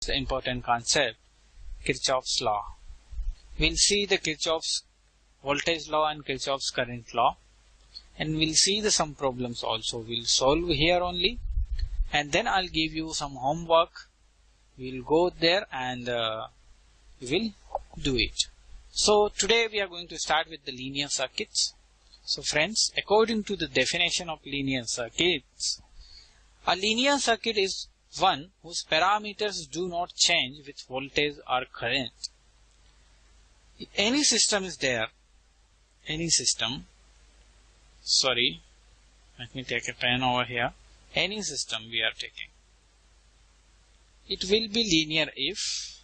the important concept, Kirchhoff's law. We'll see the Kirchhoff's voltage law and Kirchhoff's current law, and we'll see the some problems also. We'll solve here only, and then I'll give you some homework. We'll go there and we will do it. So today we are going to start with the linear circuits. So friends, according to the definition of linear circuits, a linear circuit is one whose parameters do not change with voltage or current. If any system is there, any system, sorry, let me take a pen over here, any system we are taking, it will be linear if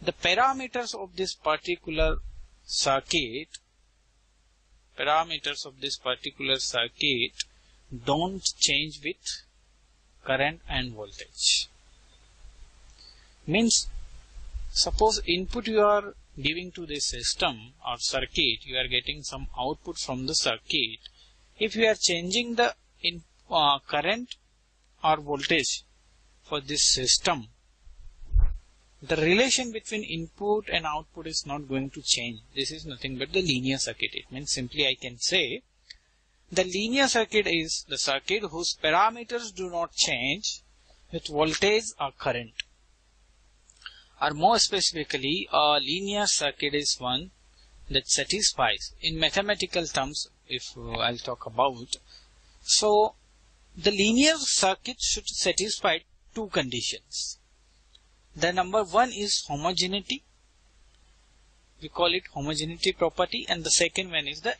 the parameters of this particular circuit don't change with current and voltage. Means, suppose input you are giving to this system or circuit, you are getting some output from the circuit. If you are changing the current or voltage for this system, the relation between input and output is not going to change. This is nothing but the linear circuit. It means simply I can say the linear circuit is the circuit whose parameters do not change with voltage or current. Or more specifically, a linear circuit is one that satisfies, in mathematical terms, if I'll talk about, so the linear circuit should satisfy two conditions. The number one is homogeneity. We call it homogeneity property, and the second one is the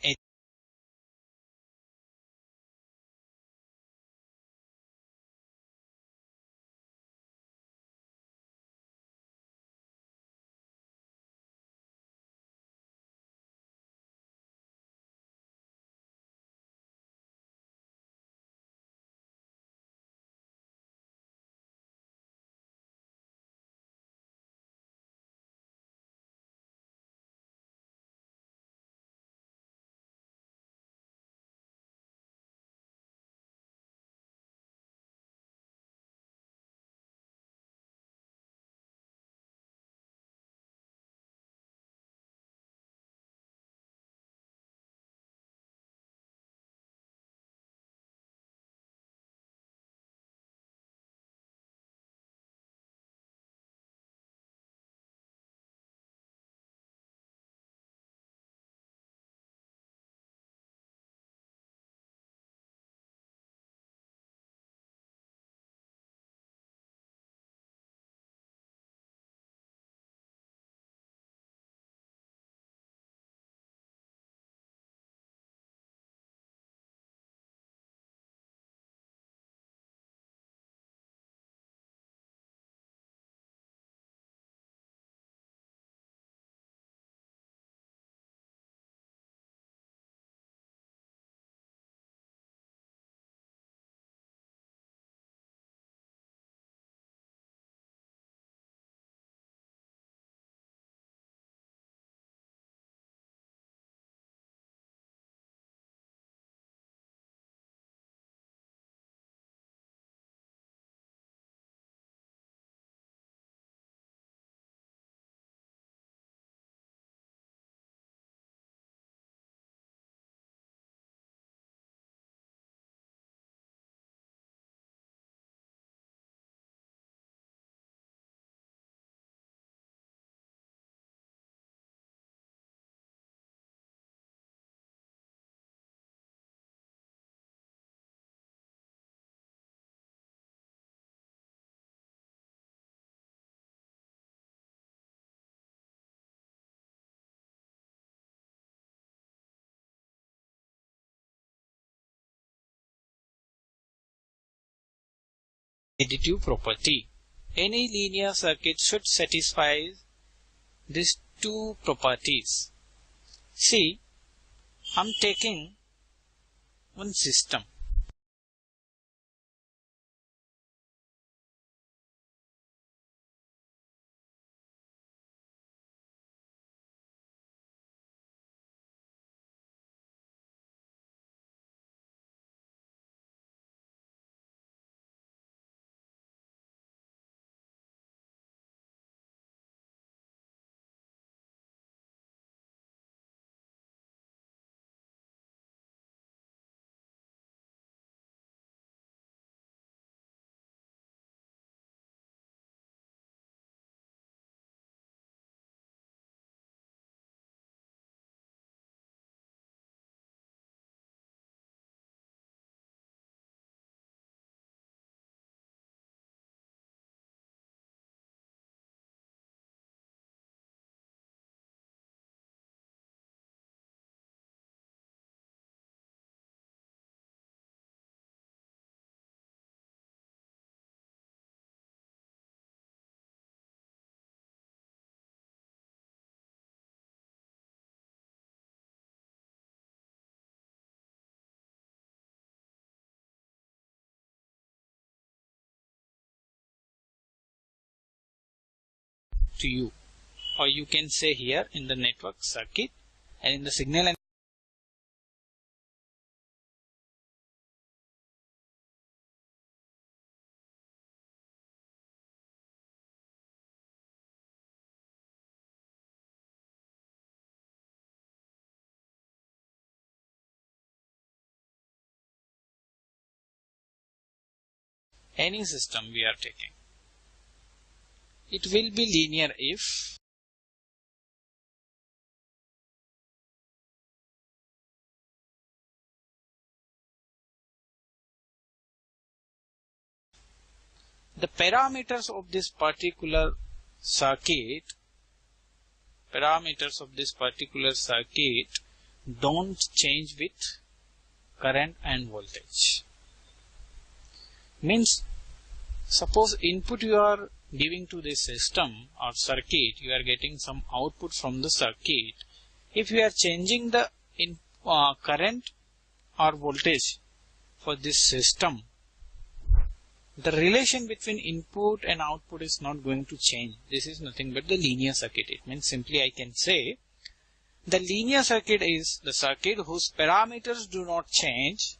additive property. Any linear circuit should satisfy these two properties. See, I'm taking one system. to you, or you can say here in the network circuit and in the signal and any system we are taking. It will be linear if the parameters of this particular circuit don't change with current and voltage. Means, suppose input you are giving to this system or circuit, you are getting some output from the circuit. If you are changing the current or voltage for this system, the relation between input and output is not going to change. This is nothing but the linear circuit. It means simply I can say the linear circuit is the circuit whose parameters do not change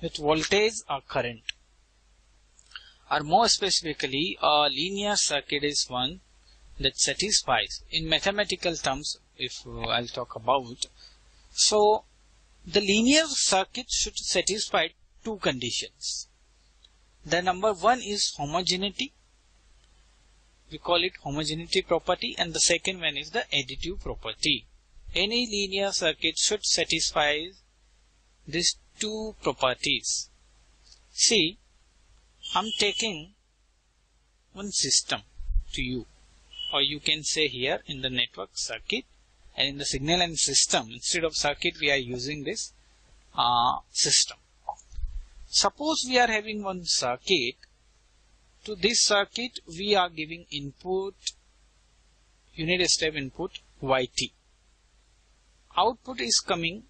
with voltage or current. Or more specifically, a linear circuit is one that satisfies, in mathematical terms, if I'll talk about. So, the linear circuit should satisfy two conditions. The number one is homogeneity. We call it homogeneity property, and the second one is the additive property. Any linear circuit should satisfy these two properties. See, I'm taking one system to you, or you can say here in the network circuit and in the signal and system. Instead of circuit, we are using this system. Suppose we are having one circuit. To this circuit, we are giving input, unit step input yt. Output is coming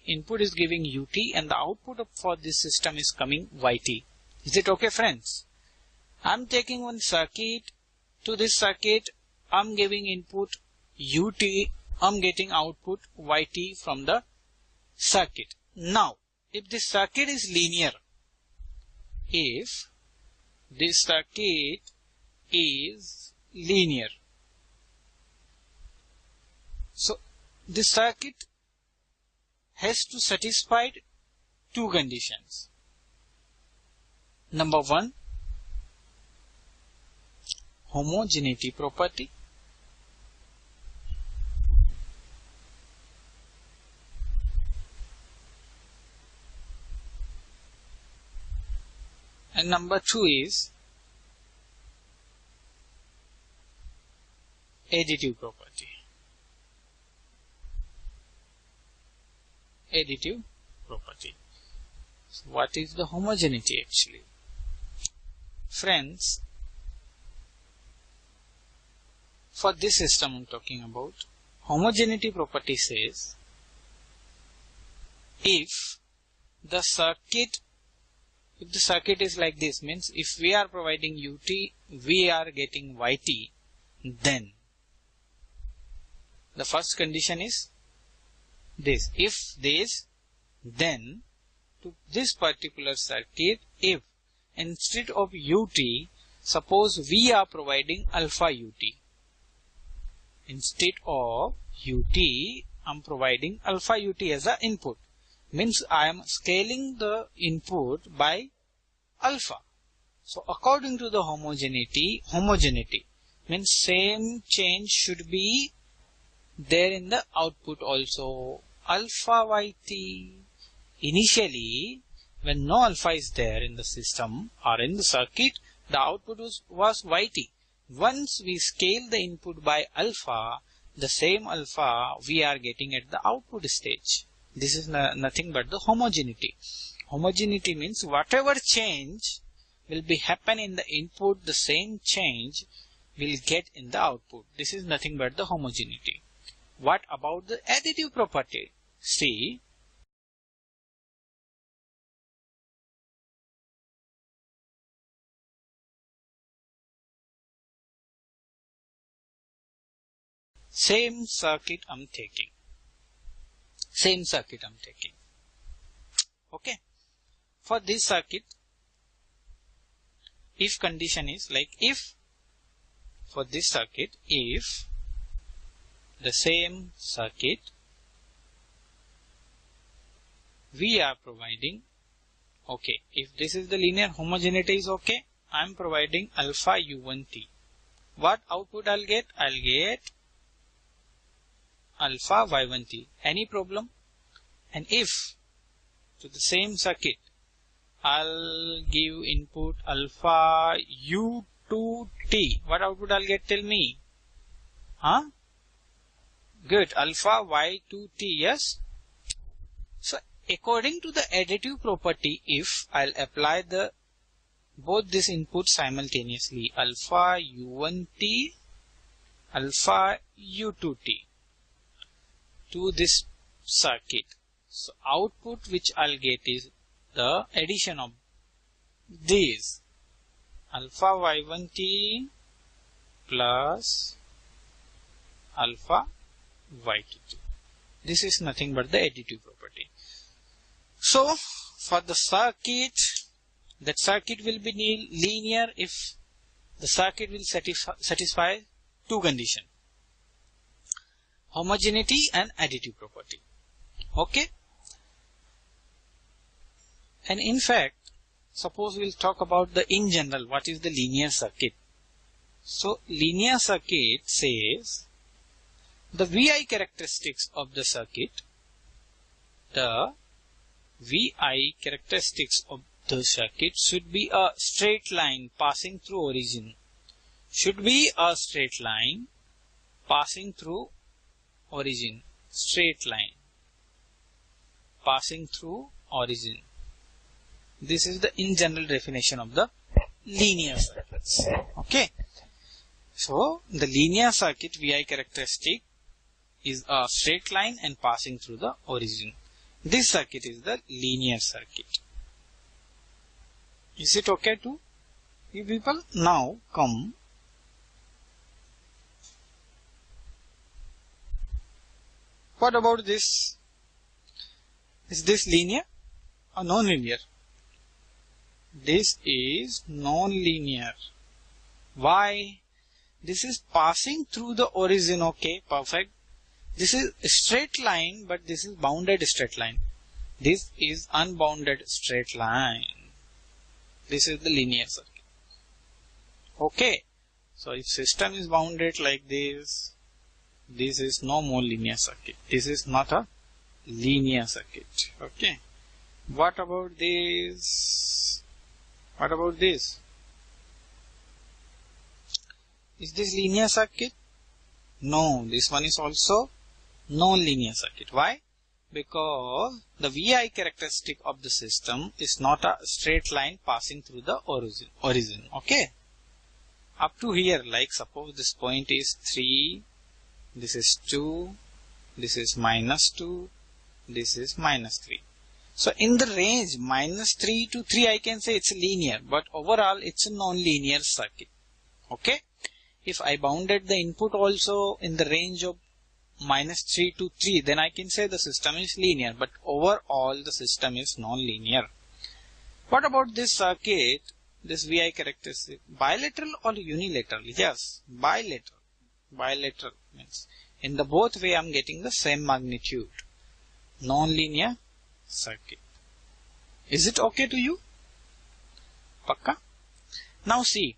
input is giving ut and the output for this system is coming yt. Is it okay, friends? I'm taking one circuit. To this circuit, I'm giving input ut, I'm getting output yt from the circuit. Now, if this circuit is linear, so this circuit has to satisfy two conditions. Number one, homogeneity property. And number two is additive property. Additive property. So what is the homogeneity actually? Friends, for this system I'm talking about, homogeneity property says if the circuit is like this, means if we are providing ut, we are getting yt, then the first condition is this. If this, then to this particular circuit, if instead of ut, suppose we are providing alpha ut. Instead of ut, I'm providing alpha ut as an input. Means I am scaling the input by alpha. So according to the homogeneity means same change should be there in the output also. Alpha yt. Initially, when no alpha is there in the system or in the circuit, the output was yt. Once we scale the input by alpha, the same alpha we are getting at the output stage. This is nothing but the homogeneity. Homogeneity means whatever change will be happen in the input, the same change will get in the output. This is nothing but the homogeneity. What about the additive property? See, same circuit I'm taking. Okay. For this circuit, if condition is like if for this circuit, if the same circuit we are providing, okay, if this is the linear, homogeneity is okay, I am providing alpha u1t. What output I'll get? I'll get alpha y1t. Any problem? And if to the same circuit I'll give input alpha u2t, what output I'll get? Tell me. Good. Alpha y2t, yes. So according to the additive property, if I'll apply both this input simultaneously, alpha u1t, alpha u2t to this circuit, so output which I'll get is the addition of these alpha y1t plus alpha y2t. This is nothing but the additive property. So for the circuit, that circuit will be linear if the circuit will satisfy two conditions: homogeneity and additive property. Okay. And in fact, suppose we'll talk about in general, what is the linear circuit. So linear circuit says the VI characteristics of the circuit, should be a straight line passing through origin. Should be a straight line passing through origin. Straight line passing through origin. This is the in general definition of the linear circuits. Okay. So the linear circuit VI characteristic is a straight line and passing through the origin. This circuit is the linear circuit. Is it okay to you people? Now come. What about this? Is this linear or non-linear? This is non-linear. Why? This is passing through the origin. Okay, perfect. This is a straight line, but this is bounded straight line. This is unbounded straight line. This is the linear circuit. Okay. So if system is bounded like this, this is no more linear circuit. This is not a linear circuit. Okay. What about this? What about this? Is this linear circuit? No, this one is also non-linear circuit. Why? Because the VI characteristic of the system is not a straight line passing through the origin. Okay. Up to here, like suppose this point is 3, this is 2, this is minus 2, this is minus 3. So in the range minus 3 to 3 I can say it's linear, but overall it's a non-linear circuit. Okay. If I bounded the input also in the range of minus 3 to 3, then I can say the system is linear, but overall the system is non-linear. What about this circuit, this VI characteristic? Bilateral or unilateral? Yes, bilateral. Bilateral means in the both way I am getting the same magnitude. Non-linear circuit. Is it okay to you? Pakka? Now see.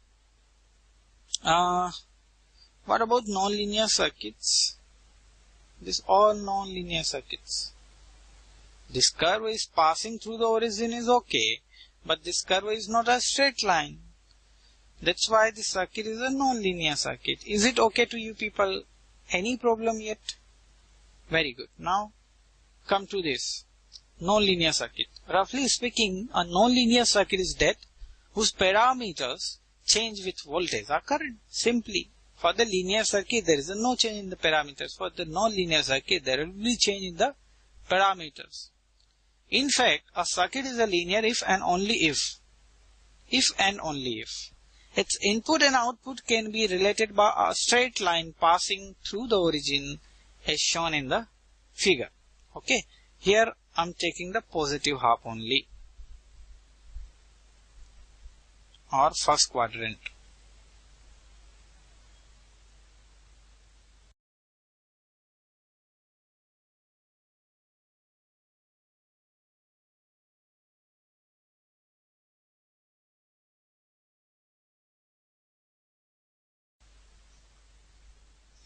What about non-linear circuits? These all non-linear circuits. This curve is passing through the origin is okay, but this curve is not a straight line. That's why this circuit is a non-linear circuit. Is it okay to you people? Any problem yet? Very good. Now come to this non-linear circuit. Roughly speaking, a non-linear circuit is that whose parameters change with voltage or current. Simply, for the linear circuit there is no change in the parameters. For the non-linear circuit there will be change in the parameters. In fact, a circuit is a linear if and only if. If and only if. Its input and output can be related by a straight line passing through the origin as shown in the figure. Okay. Here I am taking the positive half only, or first quadrant.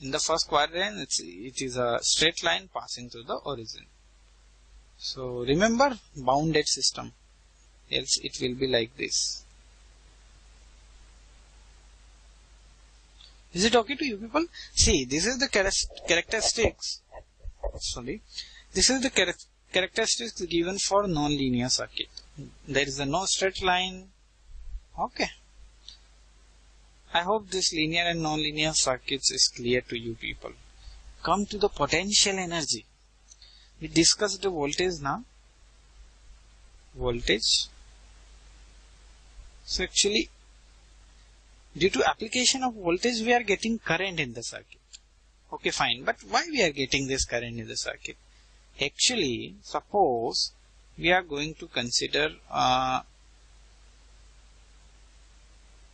In the first quadrant, it is a straight line passing through the origin. So remember, bounded system, else it will be like this. Is it okay to you people? See, this is the characteristics. Sorry, this is the characteristics given for non-linear circuit. There is no straight line. Okay. I hope this linear and non-linear circuits is clear to you people. Come to the potential energy. We discussed the voltage now. Voltage. So actually, due to application of voltage, we are getting current in the circuit. Okay, fine. But why we are getting this current in the circuit? Actually, suppose we are going to consider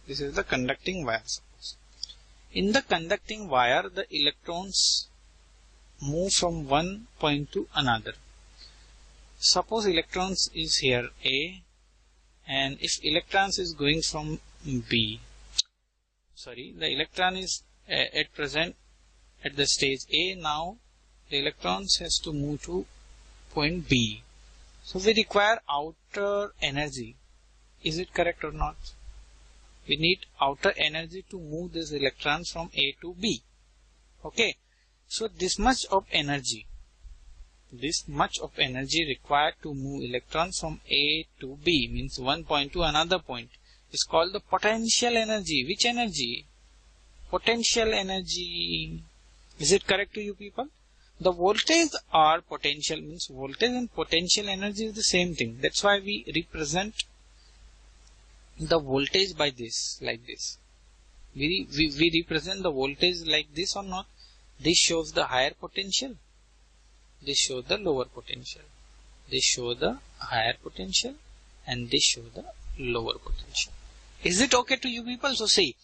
this is the conducting wire. Suppose in the conducting wire, the electrons move from one point to another. Suppose electrons is here A, and if electrons is going from B, sorry, the electron is at present at the stage A. Now the electrons has to move to point B. So we require outer energy. Is it correct or not? We need outer energy to move these electrons from A to B. Okay. So this much of energy required to move electrons from A to B, means one point to another point, is called the potential energy. Which energy? Potential energy. Is it correct to you people? The voltage or potential means voltage and potential energy is the same thing. That's why we represent the voltage by this, like this. We represent the voltage like this or not? This shows the higher potential. This shows the lower potential. This shows the higher potential and this shows the lower potential. Is it okay to you people? So see,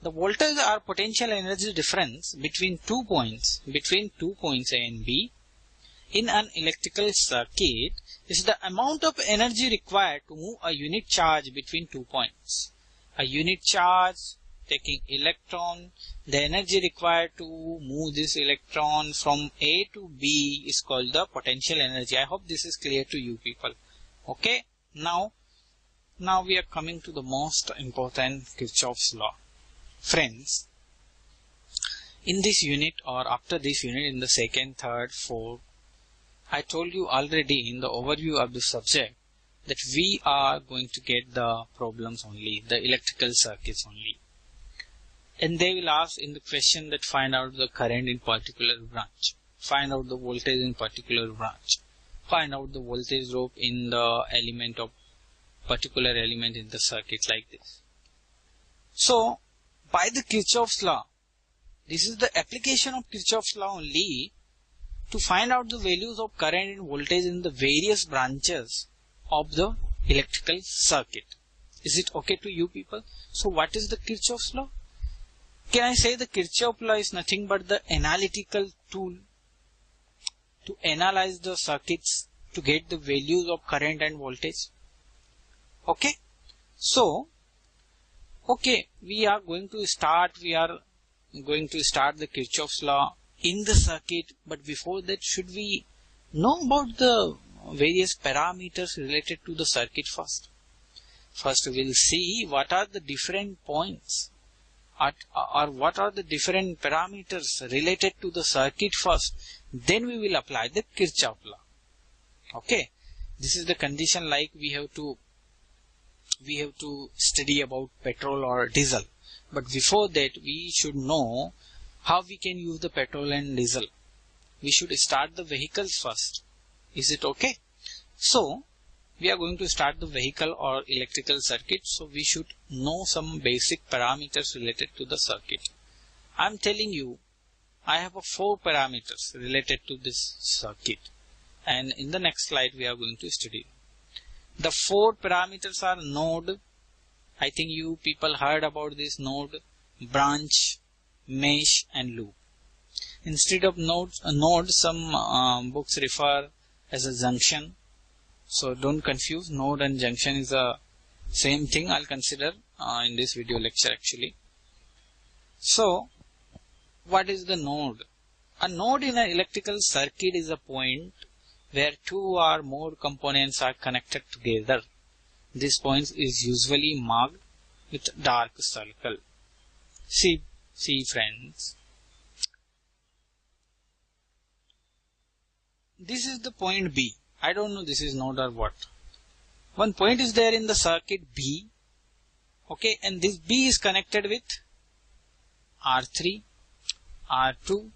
the voltage or potential energy difference between 2 points, A and B in an electrical circuit is the amount of energy required to move a unit charge between 2 points. A unit charge taking electron, the energy required to move this electron from A to B is called the potential energy. I hope this is clear to you people. Okay, now we are coming to the most important Kirchhoff's law. Friends, in this unit or after this unit, in the second, third, fourth, I told you already in the overview of the subject that we are going to get the problems only, the electrical circuits only. And they will ask in the question that find out the current in particular branch, find out the voltage in particular branch, find out the voltage drop in the element of particular element in the circuit, like this. So, by the Kirchhoff's law, this is the application of Kirchhoff's law only to find out the values of current and voltage in the various branches of the electrical circuit. Is it okay to you people? So what is the Kirchhoff's law? Can I say the Kirchhoff law is nothing but the analytical tool to analyze the circuits to get the values of current and voltage? Okay. So, okay, we are going to start the Kirchhoff's law in the circuit, but before that, should we know about the various parameters related to the circuit first? First, we will see what are the different points or what are the different parameters related to the circuit first. Then we will apply the Kirchhoff law. Okay, this is the condition, like we have to study about petrol or diesel. But before that, we should know how we can use the petrol and diesel. We should start the vehicles first. Is it okay? So, we are going to start the vehicle or electrical circuit. So, we should know some basic parameters related to the circuit. I am telling you, I have 4 parameters related to this circuit. And in the next slide, we are going to study. The 4 parameters are node. I think you people heard about this: node, branch, mesh and loop. Instead of node, some books refer as a junction. So don't confuse, node and junction is the same thing. I'll consider in this video lecture actually. So what is the node? A node in an electrical circuit is a point where 2 or more components are connected together. This point is usually marked with dark circle. See friends, this is the point B. I don't know this is node or what. One point is there in the circuit B. Okay, and this B is connected with R3, R2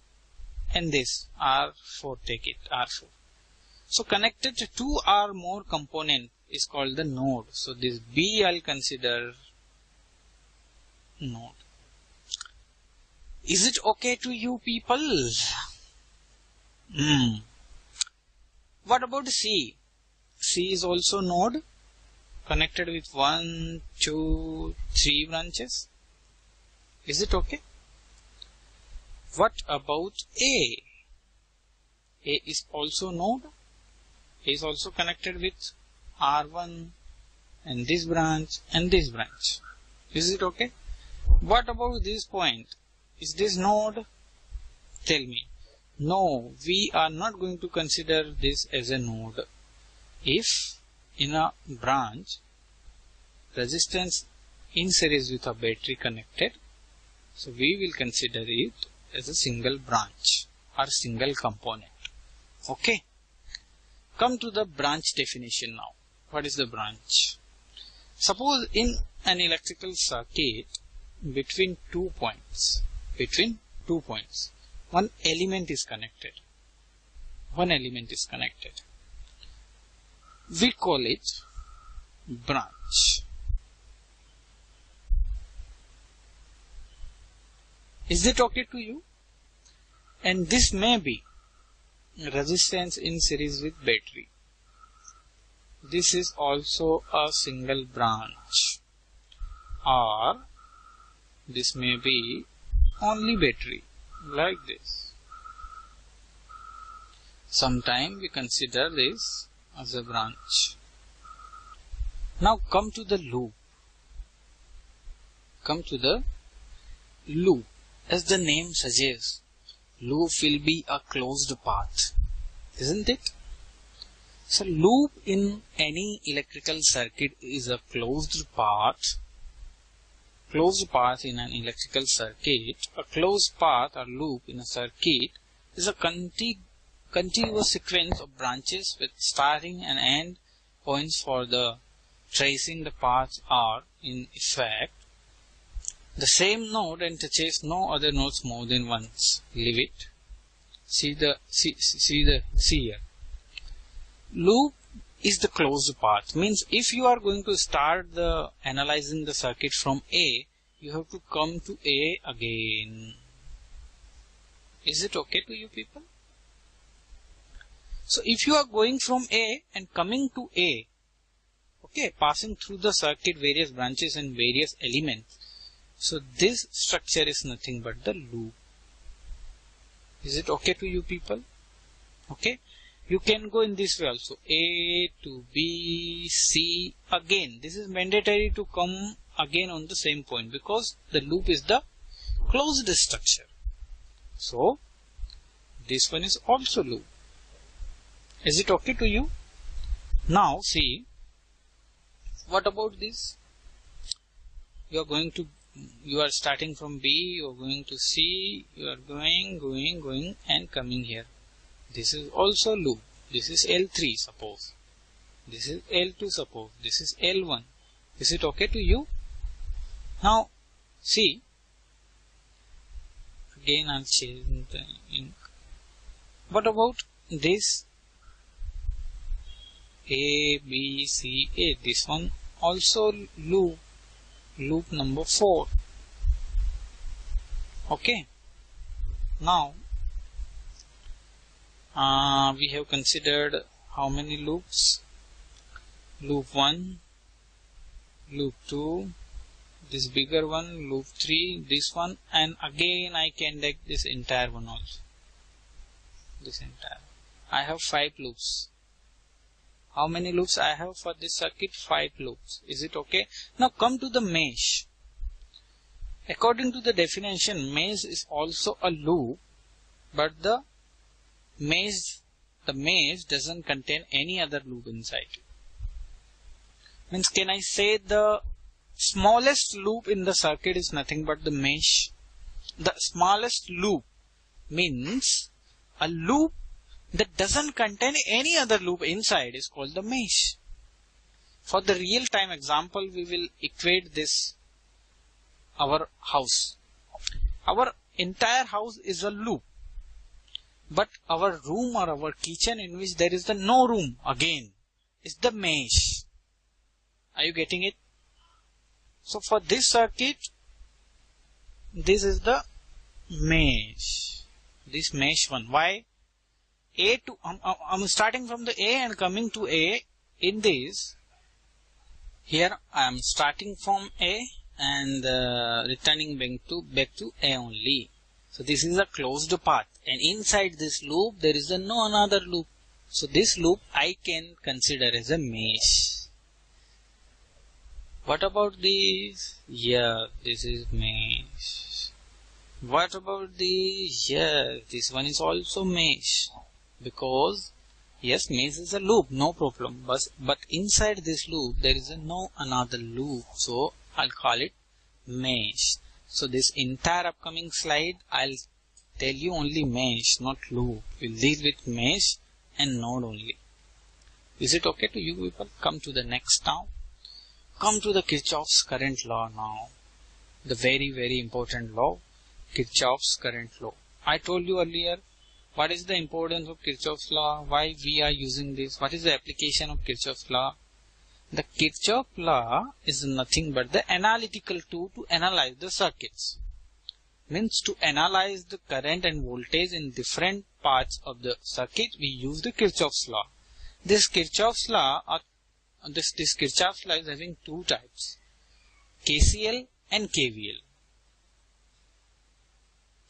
and this R4, take it, R4. So connected to 2 or more component is called the node. So this B I'll consider node. Is it okay to you people? What about C? C is also node, connected with 1, 2, 3 branches. Is it okay? What about A? A is also node. A is also connected with R1 and this branch and this branch. Is it okay? What about this point? Is this node? Tell me. No, we are not going to consider this as a node. If in a branch resistance in series with a battery connected, so we will consider it as a single branch or single component. Okay. Come to the branch definition now. What is the branch? Suppose in an electrical circuit between 2 points, one element is connected. one element is connected. We call it branch. Is it okay to you? And this may be resistance in series with battery. This is also a single branch, or this may be only battery, like this. Sometimes we consider this as a branch. Now come to the loop. Come to the loop. As the name suggests, loop will be a closed path, isn't it? So loop in any electrical circuit is a closed path. Closed path in an electrical circuit, a closed path or loop in a circuit is a continuous sequence of branches with starting and end points for the tracing the path are in effect the same node and touches no other nodes more than once. Leave it. See here. Loop is the closed path. Means if you are going to start the analyzing the circuit from A, you have to come to A again. Is it okay to you people? So if you are going from A and coming to A, okay, passing through the circuit various branches and various elements, so this structure is nothing but the loop. Is it okay to you people? Okay. You can go in this way also. A to B, C, again. This is mandatory to come again on the same point because the loop is the closed structure. So, this one is also loop. Is it okay to you? Now, see, what about this? You are starting from B, you are going to C, you are going and coming here. This is also loop. This is L3 suppose. This is L2 suppose. This is L1. Is it okay to you? Now see. Again I'll change the ink. What about this? A, B, C, A. This one also loop. Loop number 4. Okay. Now we have considered how many loops? Loop 1, loop 2, this bigger one, loop 3, this one, and again I can take this entire one also. This entire. I have 5 loops. How many loops I have for this circuit? 5 loops. Is it okay? Now come to the mesh. According to the definition, mesh is also a loop, but the mesh doesn't contain any other loop inside. Means can I say the smallest loop in the circuit is nothing but the mesh? The smallest loop means a loop that doesn't contain any other loop inside is called the mesh. For the real time example, we will equate this our house. Our entire house is a loop. But our room or our kitchen in which there is the no room again is the mesh. Are you getting it? So for this circuit, this is the mesh. This mesh one. Why? I'm starting from the A and coming to A. In this, here I am starting from A and returning back to A only. So this is a closed path, and inside this loop there is no another loop. So this loop I can consider as a mesh. What about this? Yeah, this is mesh. What about this? Yeah, this one is also mesh. Because yes, mesh is a loop, no problem. But inside this loop there is no another loop. So I'll call it mesh. So this entire upcoming slide, I'll tell you only mesh, not loop. We'll deal with mesh and node only. Is it okay to you people? Come to the next now. Come to the Kirchhoff's current law now. The very, very important law, Kirchhoff's current law. I told you earlier, What is the importance of Kirchhoff's law? Why we are using this? What is the application of Kirchhoff's law? The Kirchhoff law is nothing but the analytical tool to analyze the circuits. Means to analyze the current and voltage in different parts of the circuit, we use the Kirchhoff's law. This Kirchhoff's law is having two types, KCL and KVL.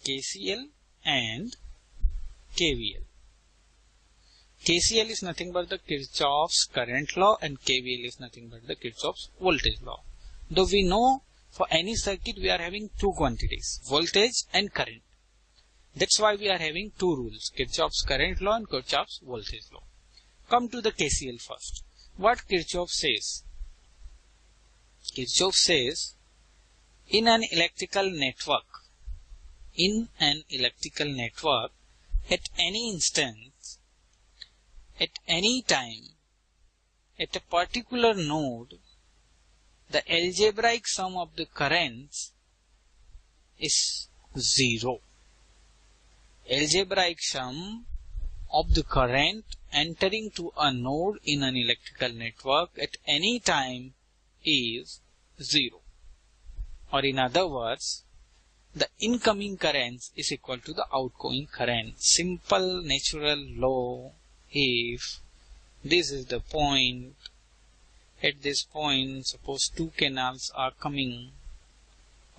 KCL and KVL. KCL is nothing but the Kirchhoff's current law and KVL is nothing but the Kirchhoff's voltage law. Though we know for any circuit we are having two quantities, voltage and current. That's why we are having two rules, Kirchhoff's current law and Kirchhoff's voltage law. Come to the KCL first. What Kirchhoff says? Kirchhoff says, in an electrical network, at any instance, at any time, at a particular node, the algebraic sum of the currents is 0. Algebraic sum of the current entering to a node in an electrical network at any time is 0. Or in other words, the incoming current is equal to the outgoing current. Simple natural law. If this is the point, at this point, suppose two canals are coming,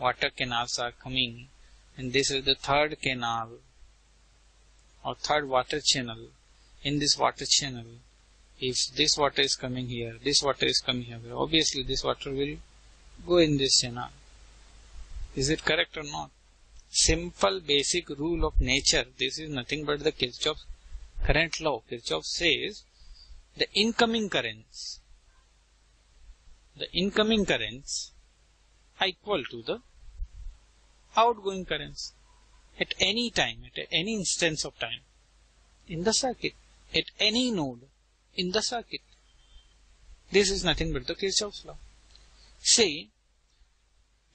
water canals are coming, and this is the third canal or third water channel. In this water channel, if this water is coming here, this water is coming here, obviously this water will go in this channel. Is it correct or not? Simple basic rule of nature. This is nothing but the Kirchhoff's current law. Kirchhoff says the incoming currents are equal to the outgoing currents at any time, at any instance of time in the circuit, at any node in the circuit. This is nothing but the Kirchhoff's law. See,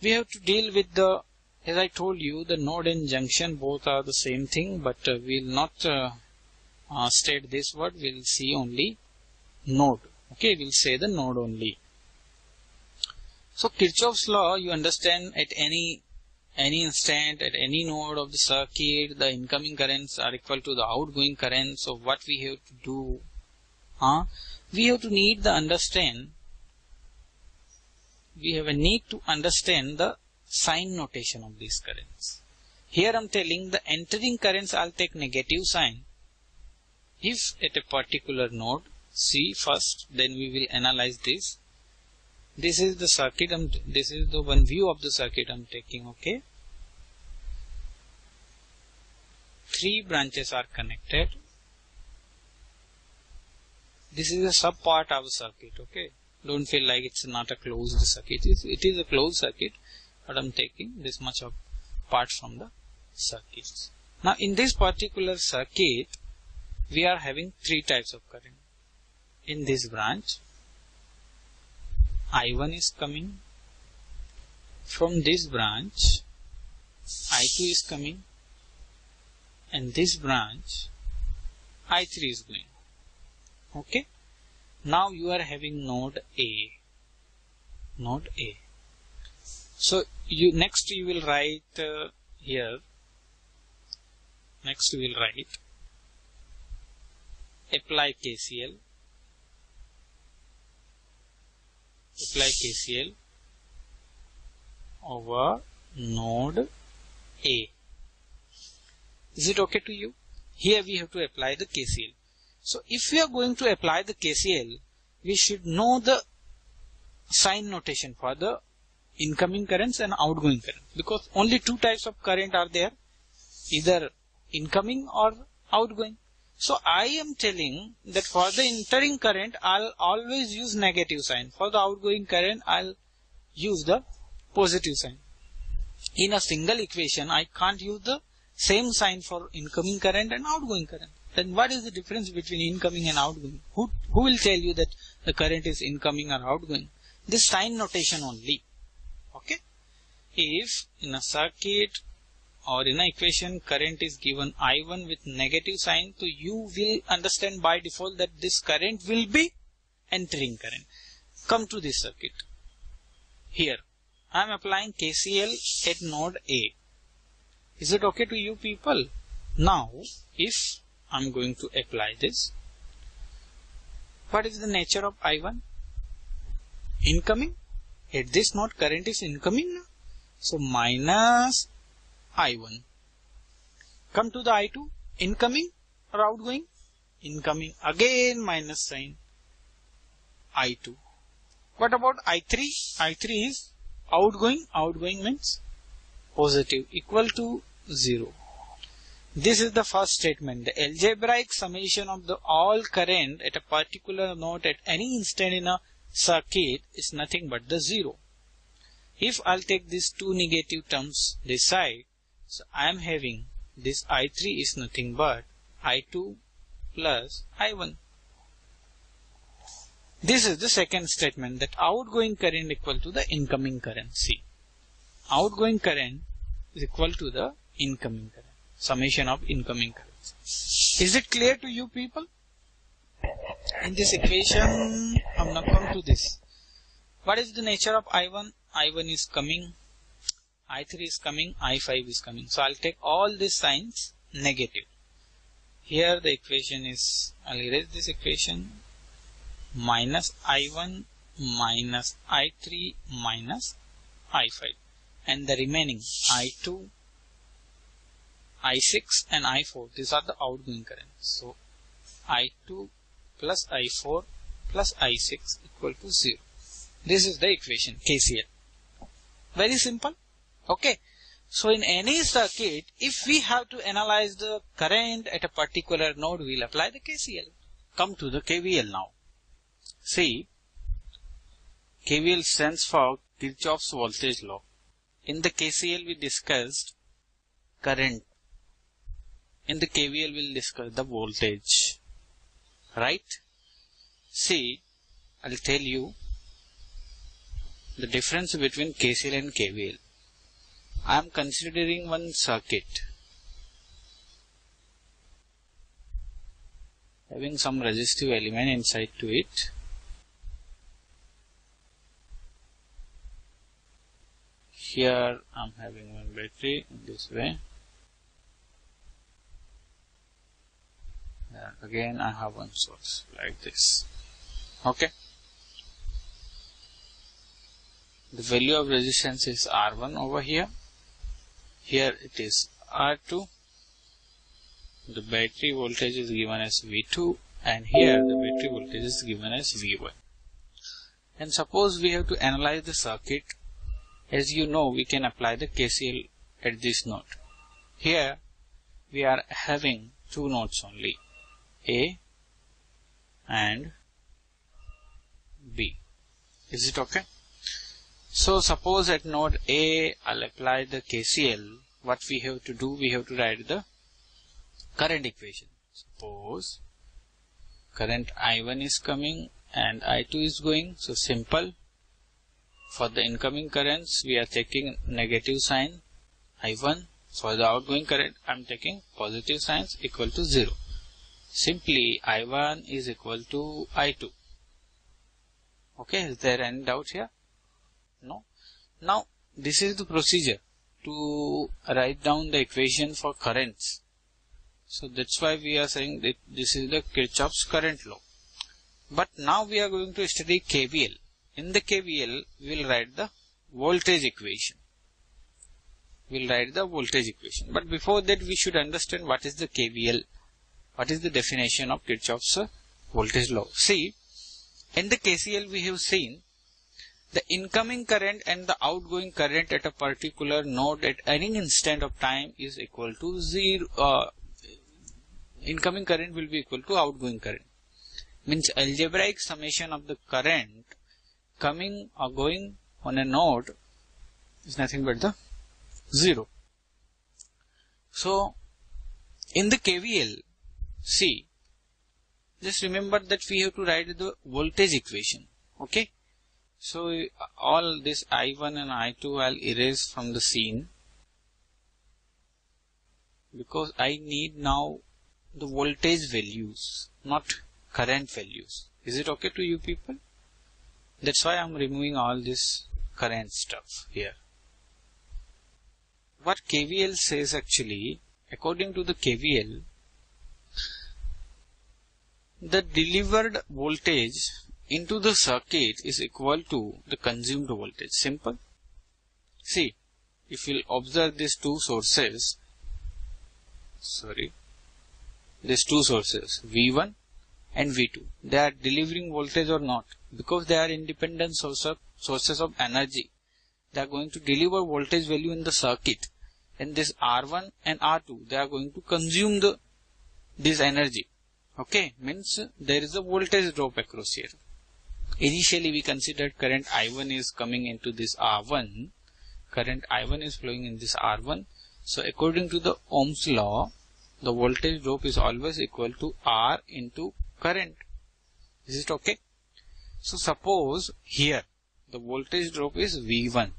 we have to deal with the, as I told you, the node and junction both are the same thing, but we will not state this word. We will see only node. Okay, we will say the node only. So Kirchhoff's law, you understand, at any instant, at any node of the circuit, the incoming currents are equal to the outgoing currents. So what we have to do? We have to understand the sign notation of these currents. Here I am telling the entering currents, I will take negative sign. If at a particular node, see first, then we will analyze this. This is the circuit, this is the one view of the circuit I am taking, okay. 3 branches are connected. This is a sub part of the circuit, okay. Don't feel like it's not a closed circuit. It is a closed circuit, but I'm taking this much of part from the circuit. Now in this particular circuit, we are having 3 types of current. In this branch, I1 is coming. From this branch, I2 is coming. And this branch, I3 is going. Okay. Now you are having node A. Node A. So next you will write here. Next you will write apply KCL. Apply KCL over node A. Is it okay to you? Here we have to apply the KCL. So if we are going to apply the KCL, we should know the sign notation for the incoming currents and outgoing currents, because only 2 types of current are there, either incoming or outgoing. So I am telling that for the entering current, I'll always use negative sign. For the outgoing current, I'll use the positive sign. In a single equation, I can't use the same sign for incoming current and outgoing current. Then what is the difference between incoming and outgoing? Who will tell you that the current is incoming or outgoing? This sign notation only. Okay. If in a circuit or in an equation current is given I1 with negative sign, so you will understand by default that this current will be entering current. Come to this circuit. Here I am applying KCL at node A. Is it okay to you people? Now if I am going to apply this, what is the nature of I1? Incoming. At this node current is incoming now. So minus I1. Come to the I2. Incoming or outgoing? Incoming. Again minus sign. I2. What about I3? I3 is outgoing. Outgoing means positive, equal to 0. This is the first statement. The algebraic summation of the all current at a particular node at any instant in a circuit is nothing but the 0. If I'll take these two negative terms this side, so I am having this I3 is nothing but I2 plus I1. This is the second statement, that outgoing current equal to the incoming current. See, outgoing current is equal to the incoming current, summation of incoming currents. Is it clear to you people? In this equation, I'm now come to this. What is the nature of I1? I1 is coming, I3 is coming, I5 is coming. So I'll take all these signs negative. Here the equation is, I'll erase this equation, minus I1 minus I3 minus I5. And the remaining I2, I6 and I4, these are the outgoing currents. So I2 plus I4 plus I6 equal to 0. This is the equation, KCL. Very simple. Okay. So in any circuit, if we have to analyze the current at a particular node, we'll apply the KCL. Come to the KVL now. See, KVL stands for Kirchhoff's voltage law. In the KCL we discussed current. In the KVL we'll discuss the voltage. Right? See, I'll tell you the difference between KCL and KVL. I am considering one circuit having some resistive element inside to it. Here I am having one battery in this way. And again I have one source like this. Okay. The value of resistance is R1 over here. Here it is R2. The battery voltage is given as V2, and here the battery voltage is given as V1. And suppose we have to analyze the circuit. As you know, we can apply the KCL at this node. Here we are having two nodes only, A and B. Is it okay? So suppose at node A, I'll apply the KCL. What we have to do, we have to write the current equation. Suppose current I1 is coming and I2 is going. So simple. For the incoming currents, we are taking negative sign I1. For the outgoing current, I am taking positive signs equal to 0. Simply I1 is equal to I2. Okay, is there any doubt here? No. Now, this is the procedure to write down the equation for currents. So that's why we are saying that this is the Kirchhoff's current law. But now we are going to study KVL. In the KVL, we will write the voltage equation. We will write the voltage equation. But before that, we should understand what is the KVL. What is the definition of Kirchhoff's voltage law? See, in the KCL we have seen the incoming current and the outgoing current at a particular node at any instant of time is equal to 0. Incoming current will be equal to outgoing current. Means algebraic summation of the current coming or going on a node is nothing but the 0. So, in the KVL, see, just remember that we have to write the voltage equation. Okay. So, all this I1 and I2 I'll erase from the scene. because I need now the voltage values, not current values. Is it okay to you people? That's why I'm removing all this current stuff here. What KVL says actually, according to the KVL, the delivered voltage into the circuit is equal to the consumed voltage. Simple. See, if you'll observe these two sources, V1 and V2, they are delivering voltage or not? Because they are independent sources of energy. They are going to deliver voltage value in the circuit, and this R1 and R2, they are going to consume this energy. Okay, means there is a voltage drop across here. Initially we considered current I1 is coming into this R1, current I1 is flowing in this R1. So according to the Ohm's law, the voltage drop is always equal to R into current. Is it okay? So suppose here the voltage drop is V1.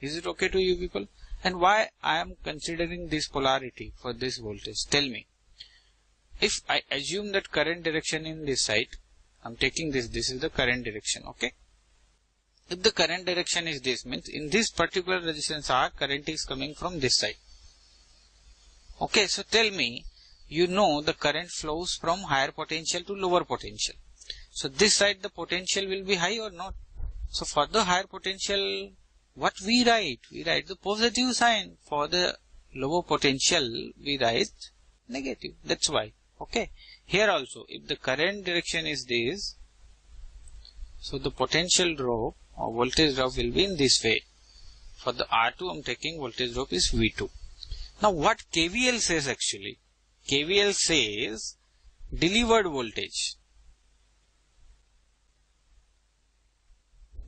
Is it okay to you people? And why I am considering this polarity for this voltage? Tell me. If I assume that current direction in this side, I am taking this is the current direction, okay? If the current direction is this, means in this particular resistance R, current is coming from this side. Okay, so tell me, you know the current flows from higher potential to lower potential. So this side the potential will be high or not? So for the higher potential, what we write? We write the positive sign. For the lower potential, we write negative. That's why. Okay. Here also, if the current direction is this, so the potential drop or voltage drop will be in this way. For the R2, I am taking voltage drop is V2. Now what KVL says actually? KVL says delivered voltage.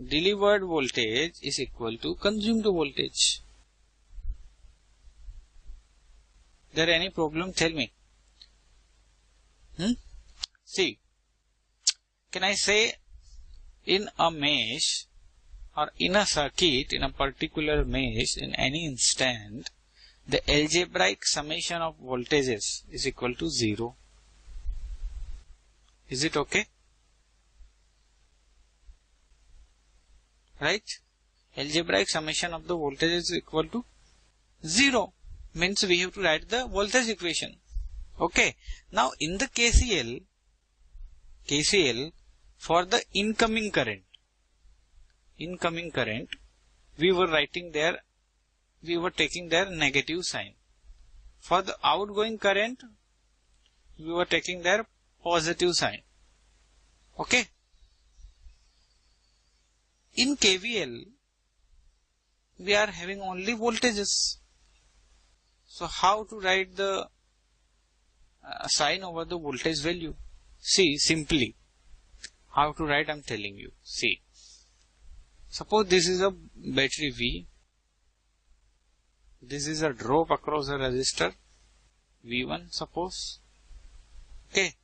Delivered voltage is equal to consumed voltage. There any problem? Tell me. See, can I say in a mesh or in a circuit, in a particular mesh, in any instant, the algebraic summation of voltages is equal to 0. Is it okay? Right? Algebraic summation of the voltages is equal to 0. Means we have to write the voltage equation. Okay. Now in the KCL for the incoming current, we were writing there, we were taking their negative sign. For the outgoing current, we were taking their positive sign. Okay. In KVL, we are having only voltages. So how to write the sign over the voltage value? See, simply how to write, I am telling you. See, suppose this is a battery V. This is a drop across a resistor V1, suppose. Okay,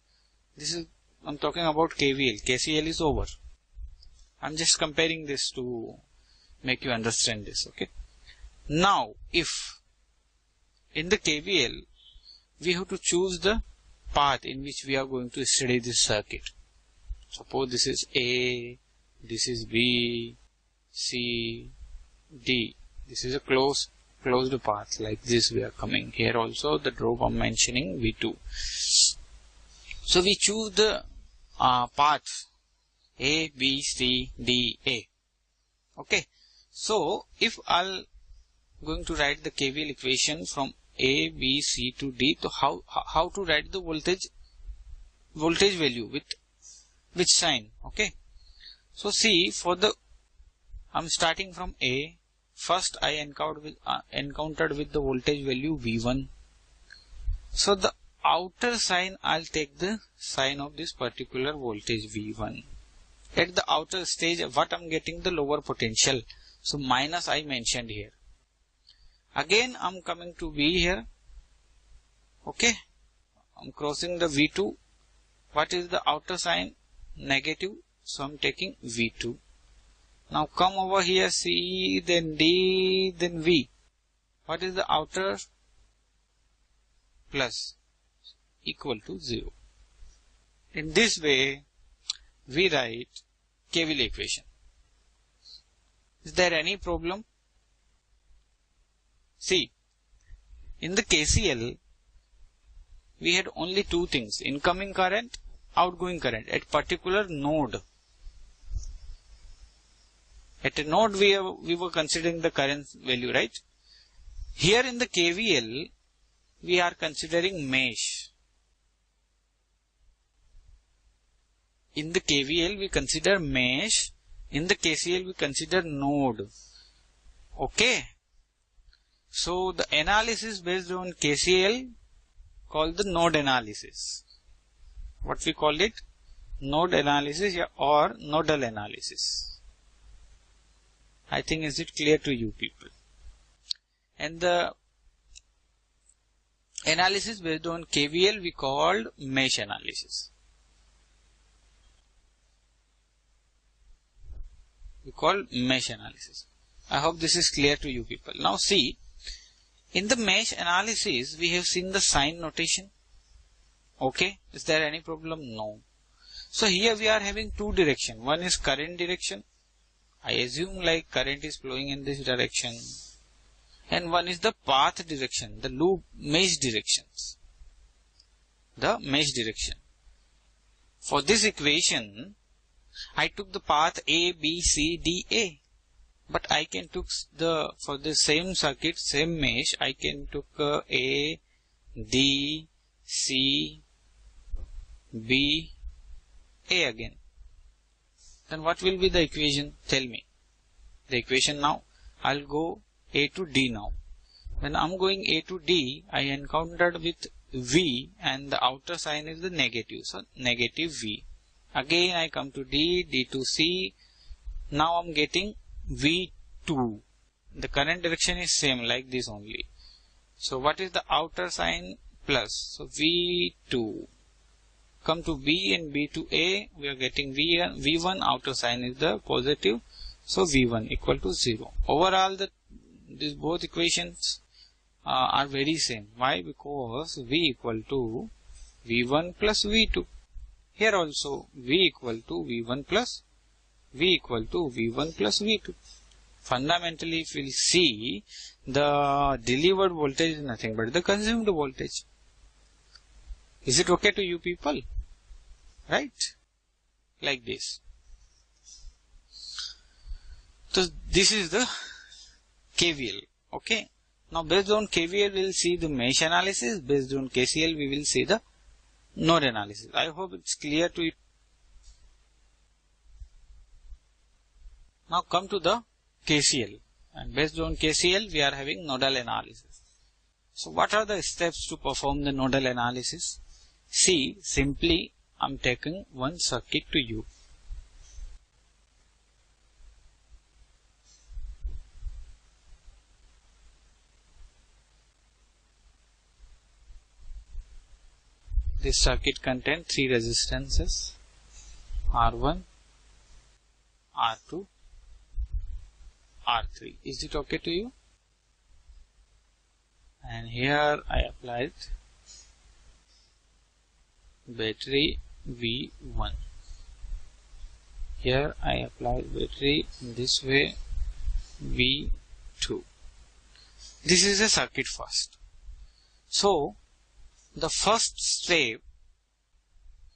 this is, I am talking about KVL. KCL is over. I am just comparing this to make you understand this. Okay. Now, if in the KVL we have to choose the path in which we are going to study this circuit. Suppose this is A, this is B, C, D. This is a closed path, like this we are coming. Here also the drop I am mentioning V2. So we choose the path A, B, C, D, A. Okay. So if I'll going to write the KVL equation from A, B, C to D, so how to write the voltage value with which sign? Okay. So see, for the I'm starting from A. First I encountered with the voltage value V1. So the outer sign, I'll take the sign of this particular voltage V1. At the outer stage, what I'm getting? The lower potential. So minus I mentioned here. Again I'm coming to V here. Okay. I'm crossing the V2. What is the outer sign? Negative. So I'm taking V2. Now come over here, C, then D, then V. What is the outer? plus equal to 0. In this way, we write KVL equation. Is there any problem? See, in the KCL, we had only two things, incoming current, outgoing current at particular node. At a node we were considering the current value, right? Here in the KVL, we are considering mesh. In the KVL, we consider mesh. In the KCL, we consider node. Okay. So, the analysis based on KCL called the node analysis. What we call it? Node analysis or nodal analysis. I think is it clear to you people? And the analysis based on KVL we called mesh analysis. We call mesh analysis. I hope this is clear to you people. Now see, in the mesh analysis we have seen the sign notation. Okay, is there any problem? No. So here we are having two directions. One is current direction. I assume like current is flowing in this direction. And one is the path direction, the loop mesh directions. The mesh direction. For this equation, I took the path A, B, C, D, A. But I can took for the same circuit, same mesh, I can took A, D, C, B, A again. Then what will be the equation? Tell me. The equation now, I'll go A to D now. When I'm going A to D, I encountered with V and the outer sign is the negative. So, negative V. Again I come to D, D to C. Now I'm getting V2. The current direction is same like this only. So what is the outer sign? Plus. So V2. Come to B and B to A. We are getting V1. Outer sign is the positive. So V1 equal to 0. Overall these both equations are very same. Why? Because V equal to V1 plus V2. Here also V equal to V1 plus V equal to V1 plus V2. Fundamentally, if we see, the delivered voltage is nothing but the consumed voltage. Is it okay to you people? Right? Like this. So this is the KVL. Okay. Now based on KVL, we will see the mesh analysis. Based on KCL, we will see the node analysis. I hope it's clear to you. Now come to the KCL. And based on KCL, we are having nodal analysis. So what are the steps to perform the nodal analysis? See, simply I'm taking one circuit to you. This circuit contains three resistances, R1, R2, R3. Is it okay to you? And here I applied battery V1. Here I applied battery in this way V2. This is a circuit first. So, the first step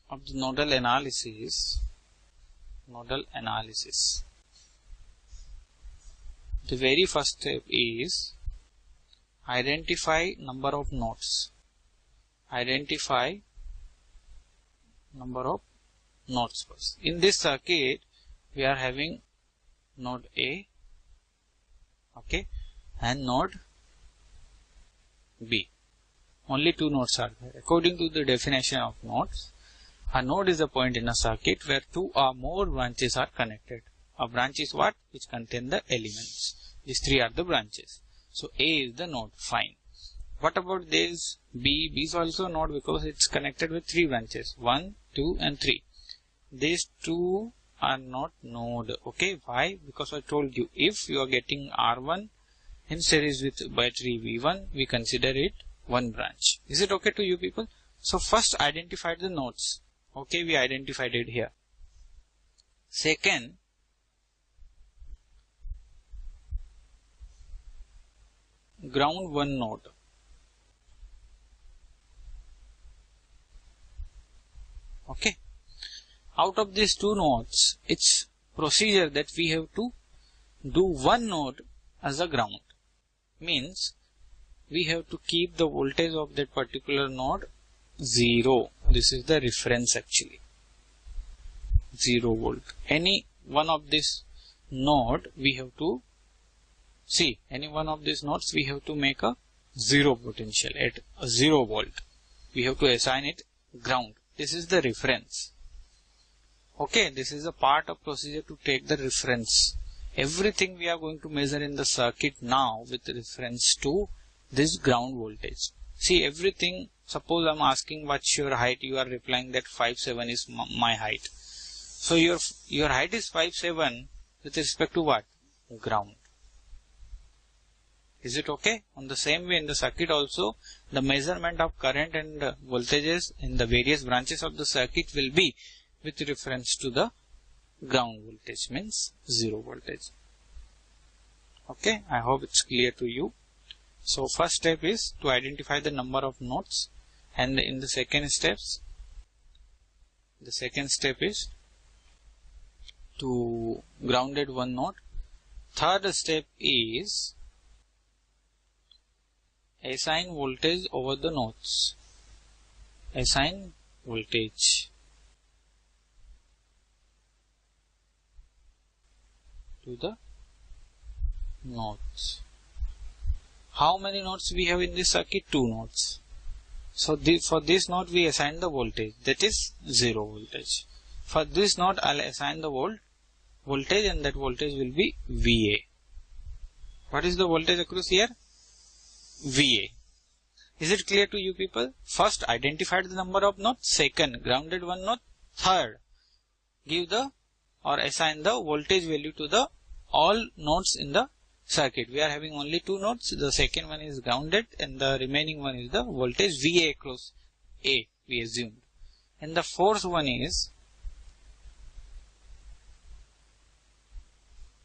of the nodal analysis, the very first step is identify number of nodes. Identify number of nodes first. In this circuit, we are having node A, okay, and node B. Only two nodes are there. According to the definition of nodes, a node is a point in a circuit where two or more branches are connected. A branch is what? Which contain the elements. These three are the branches. So A is the node. Fine. What about this B? B is also a node because it's connected with three branches. 1, 2 and 3. These two are not node. Okay. Why? Because I told you if you are getting R1 in series with battery V1, we consider it one branch. Is it okay to you people? So first identify the nodes. Okay, we identified it here. Second, ground one node. Okay. Out of these two nodes, it's procedure that we have to do one node as a ground. Means we have to keep the voltage of that particular node 0. This is the reference actually. 0 volt. Any one of this node we have to see. Any one of these nodes we have to make a 0 potential at a 0 volt. We have to assign it ground. This is the reference. Okay, this is a part of procedure to take the reference. Everything we are going to measure in the circuit now with reference to this ground voltage. See everything, suppose I am asking what's your height, you are replying that 5'7" is my height. So your height is 5'7" with respect to what? Ground. Is it okay? On the same way in the circuit also, the measurement of current and voltages in the various branches of the circuit will be with reference to the ground voltage, means 0 voltage. Okay, I hope it's clear to you. So first step is to identify the number of nodes, and in the second step is to grounded one node. Third step is assign voltage over the nodes. Assign voltage to the nodes. How many nodes we have in this circuit? 2 nodes. So for this node we assign the voltage, that is 0 voltage. For this node I'll assign the voltage, and that voltage will be VA. What is the voltage across here? VA. Is it clear to you people? First identify the number of nodes. Second, grounded one node. Third, give the or assign the voltage value to the all nodes in the circuit. We are having only 2 nodes. The second one is grounded and the remaining one is the voltage VA across A, we assumed. And the fourth one is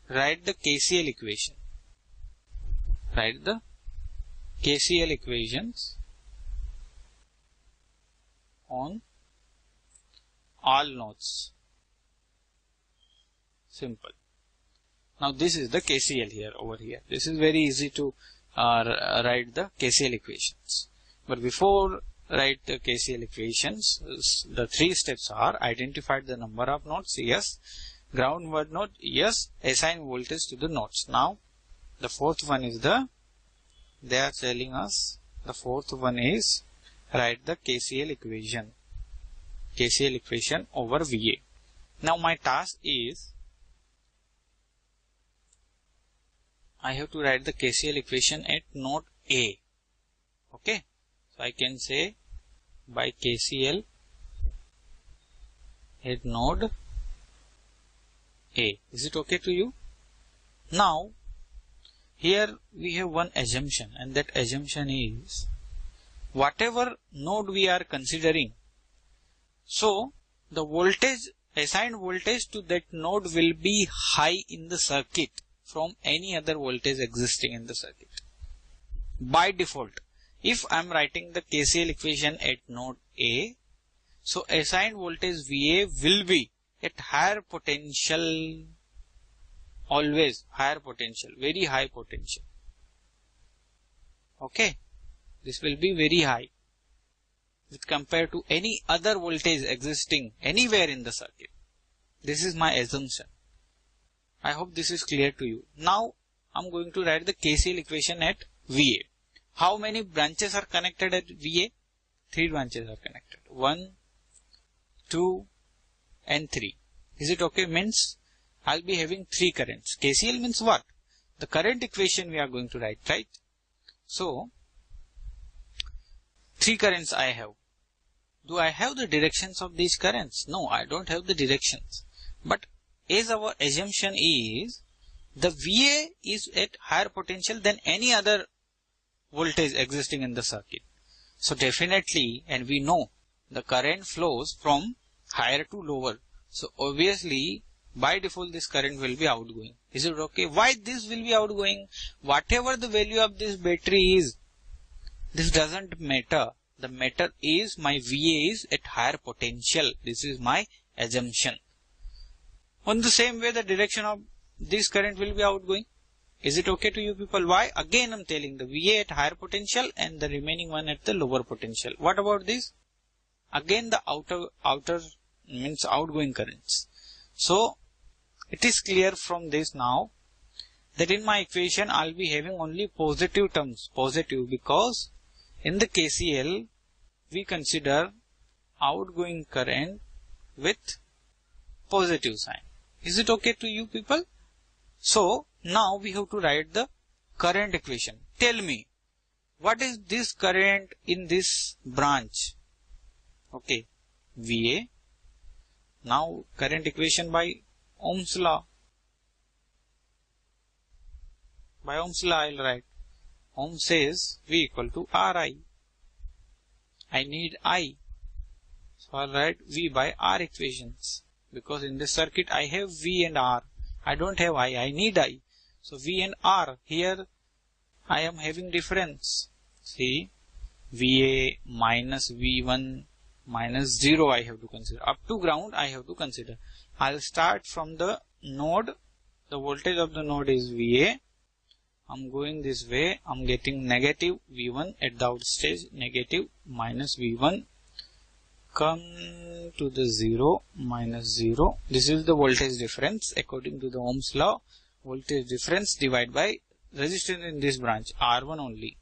write the KCL equation. Write the KCL equations on all nodes. Simple. Now this is the KCL here over here. This is very easy to write the KCL equations. But before write the KCL equations, the 3 steps are identify the number of nodes, yes. Ground one node, yes. Assign voltage to the nodes. Now the fourth one is they are telling us the fourth one is write the KCL equation. KCL equation over VA. Now my task is I have to write the KCL equation at node A. Okay. So I can say by KCL at node A. Is it okay to you? Now here we have one assumption, and that assumption is whatever node we are considering, so the voltage, assigned voltage to that node will be high in the circuit from any other voltage existing in the circuit. By default, if I am writing the KCL equation at node A, so assigned voltage VA will be at higher potential, always higher potential, very high potential. Okay, this will be very high with compared to any other voltage existing anywhere in the circuit. This is my assumption. I hope this is clear to you. Now I'm going to write the KCL equation at VA. How many branches are connected at VA? 3 branches are connected. 1, 2 and 3. Is it okay? Means I'll be having 3 currents. KCL means what? The current equation we are going to write, right? So 3 currents I have. Do I have the directions of these currents? No, I don't have the directions. But as our assumption is, the VA is at higher potential than any other voltage existing in the circuit. So definitely, and we know the current flows from higher to lower. So obviously, by default, this current will be outgoing. Is it okay? Why this will be outgoing? Whatever the value of this battery is, this doesn't matter. The matter is my VA is at higher potential. This is my assumption. On the same way, the direction of this current will be outgoing. Is it okay to you people? Why? Again, I'm telling the VA at higher potential and the remaining one at the lower potential. What about this? Again, the outer means outgoing currents. So, it is clear from this now that in my equation, I'll be having only positive terms. Positive because in the KCL, we consider outgoing current with positive sign. Is it okay to you people? So, now we have to write the current equation. Tell me, what is this current in this branch? Okay, VA. Now, current equation by Ohm's law. By Ohm's law, I'll write. Ohm says V equal to Ri. I need I. So, I'll write V by R equations. Because in this circuit, I have V and R. I don't have I need I. So, V and R. Here, I am having difference. See, VA minus V1 minus 0 I have to consider. Up to ground, I have to consider. I'll start from the node. The voltage of the node is VA. I'm going this way. I'm getting negative V1 at the out stage. Negative minus V1. Come to the 0 minus 0. This is the voltage difference according to the Ohm's law. Voltage difference divided by resistance in this branch. R1 only.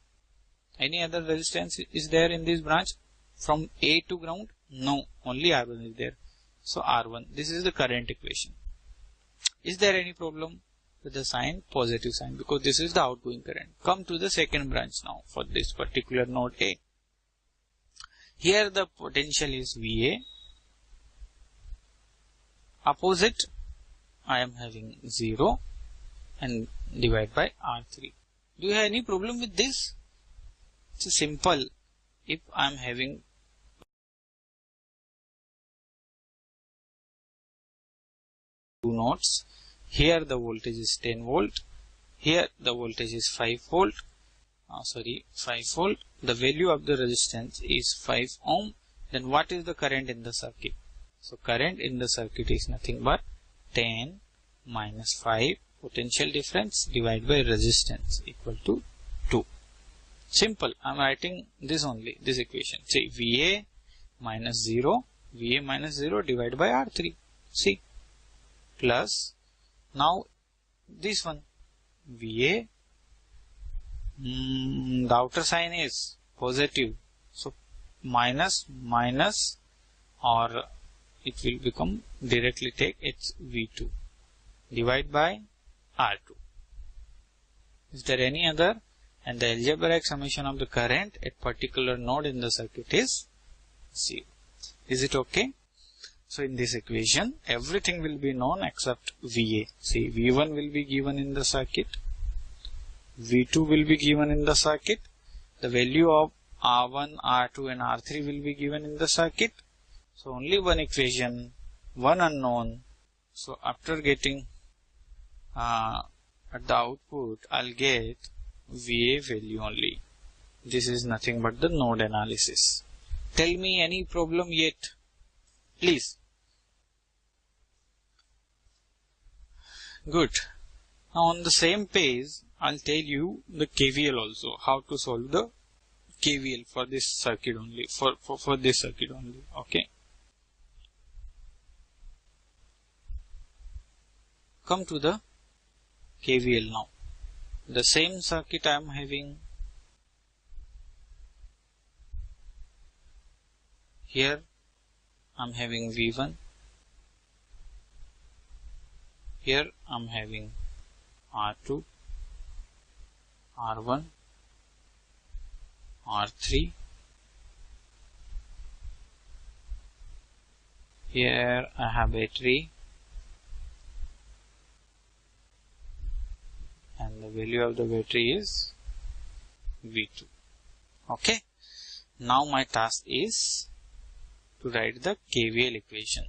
Any other resistance is there in this branch? From A to ground? No. Only R1 is there. So R1. This is the current equation. Is there any problem with the sign? Positive sign. Because this is the outgoing current. Come to the second branch now for this particular node A. Here the potential is VA. Opposite, I am having 0 and divide by R3. Do you have any problem with this? It's simple. If I am having two nodes, here the voltage is 10 volt, here the voltage is 5 volt, 5 volt, the value of the resistance is 5 ohm, then what is the current in the circuit? So current in the circuit is nothing but 10 minus 5 potential difference divided by resistance equal to 2. Simple. I am writing this only, this equation. See, VA minus 0 divided by R3. See, plus, now this one, VA, the outer sign is positive. So, minus, or it will become, directly take, it's V2. Divide by R2. Is there any other? And the algebraic summation of the current at particular node in the circuit is 0. Is it okay? So in this equation, everything will be known except VA. See, V1 will be given in the circuit. V2 will be given in the circuit. The value of R1, R2 and R3 will be given in the circuit. So only one equation, one unknown. So after getting at the output, I'll get VA value only. This is nothing but the node analysis. Tell me any problem yet, please. Good. Now on the same page, I'll tell you the KVL also, how to solve the KVL for this circuit only, for this circuit only. Okay. Come to the KVL now. The same circuit I am having. Here I am having V1. Here I am having R2, R1, R3. Here I have battery. And the value of the battery is V2. Okay. Now my task is to write the KVL equation.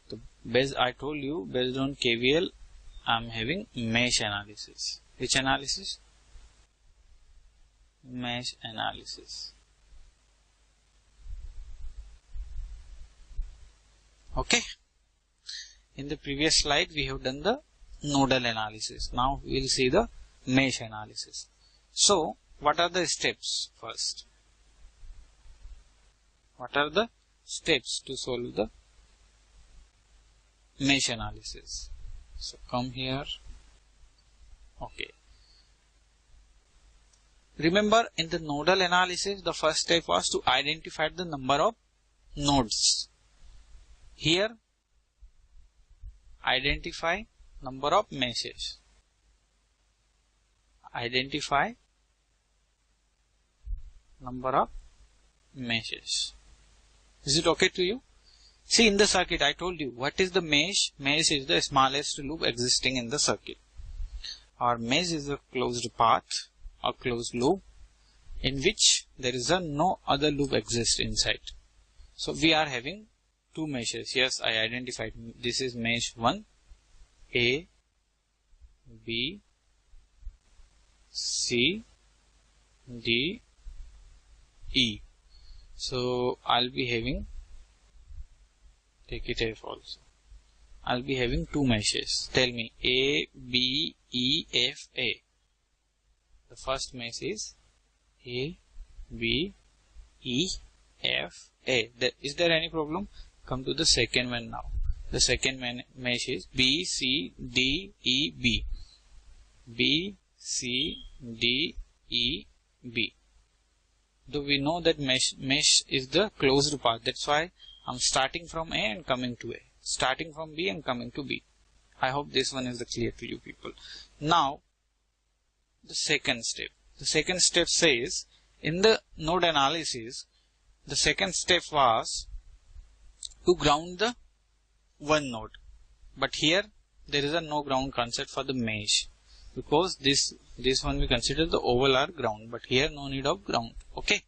So I told you, based on KVL, I am having mesh analysis. Which analysis? Mesh analysis. Okay. In the previous slide, we have done the nodal analysis. Now we will see the mesh analysis. So, what are the steps first? What are the steps to solve the mesh analysis? So, come here. Okay. Remember, in the nodal analysis, the first step was to identify the number of nodes. Here, identify number of meshes. Identify number of meshes. Is it okay to you? See, in the circuit, I told you, what is the mesh? Mesh is the smallest loop existing in the circuit. Or mesh is a closed path or closed loop in which there is no other loop exists inside. So, we are having two meshes. Yes, I identified. This is mesh 1, A, B, C, D, E. So, I'll be having, take it F also. I'll be having two meshes. Tell me, A, B, E, F, A. The first mesh is A, B, E, F, A. Is there any problem? Come to the second one now. The second mesh is B, C, D, E, B. B, C, D, E, B. Though we know that mesh is the closed path. That's why I'm starting from A and coming to A. Starting from B and coming to B. I hope this one is clear to you people. Now, the second step. The second step says, in the node analysis, the second step was to ground the one node. But here, there is a no ground concept for the mesh. Because this one we consider the oval or ground. But here, no need of ground. Okay.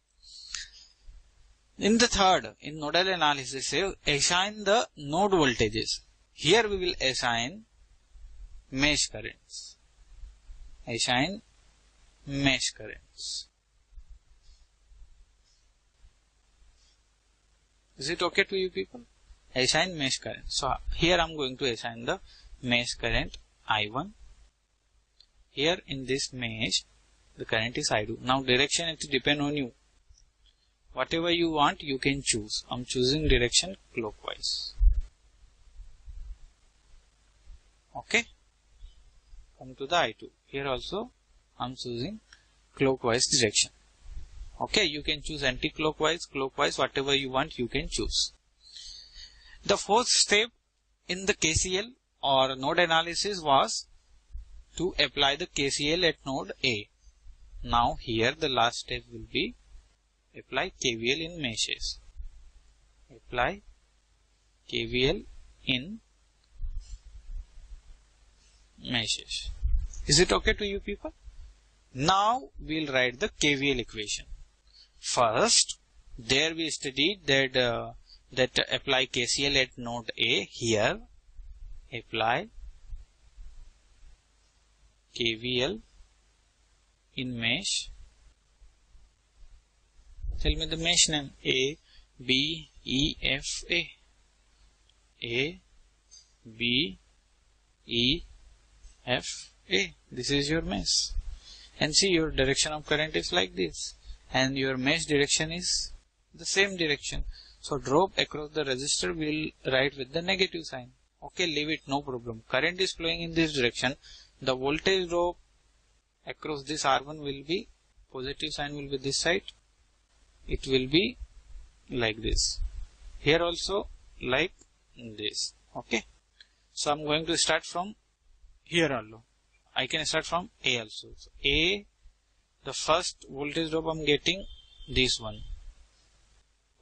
In the third, in nodal analysis, assign the node voltages. Here we will assign mesh currents. Assign mesh currents. Is it okay to you people? Assign mesh current. So here I am going to assign the mesh current I1. Here in this mesh, the current is I2. Now direction it depends on you. Whatever you want, you can choose. I am choosing direction clockwise. Okay. Come to the I2. Here also, I am choosing clockwise direction. Okay, you can choose anti-clockwise, clockwise, whatever you want, you can choose. The fourth step in the KCL or node analysis was to apply the KCL at node A. Now here the last step will be apply KVL in meshes. Apply KVL in meshes. Is it okay to you people? Now we'll write the KVL equation. First, there we studied that apply KCL at node A. Here, apply KVL in mesh. Tell me the mesh name. A, B, E, F, A. A, B, E, F, A. This is your mesh. And see, your direction of current is like this. And your mesh direction is the same direction. So drop across the resistor will write with the negative sign. Okay, leave it, no problem. Current is flowing in this direction. The voltage drop across this R1 will be, positive sign will be this side. It will be like this. Here also like this. Okay. So I'm going to start from here also. I can start from A also. So A, the first voltage drop I'm getting this one.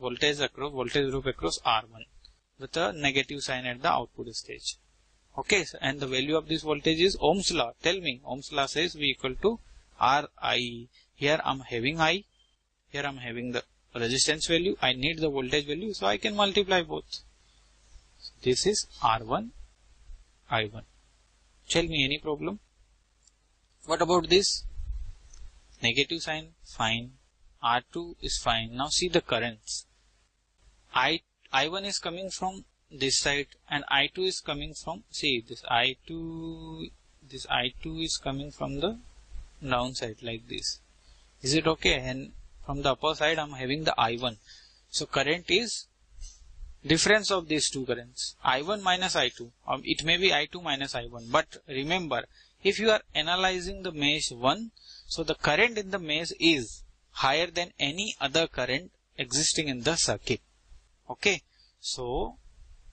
Voltage drop across R1 with a negative sign at the output stage. Okay, and the value of this voltage is Ohm's law. Tell me, Ohm's law says V equal to Ri. Here I'm having I. Here I'm having the resistance value, I need the voltage value, so I can multiply both. So this is R1, I1. Tell me any problem? What about this? Negative sign, fine. R2 is fine. Now see the currents. I1 is coming from this side and I2 is coming from, see this I2 is coming from the down side like this. Is it okay? And from the upper side I am having the I1. So current is difference of these two currents, I1 minus I2. It may be I2 minus I1. But remember, if you are analyzing the mesh 1, so the current in the mesh is higher than any other current existing in the circuit. Okay. So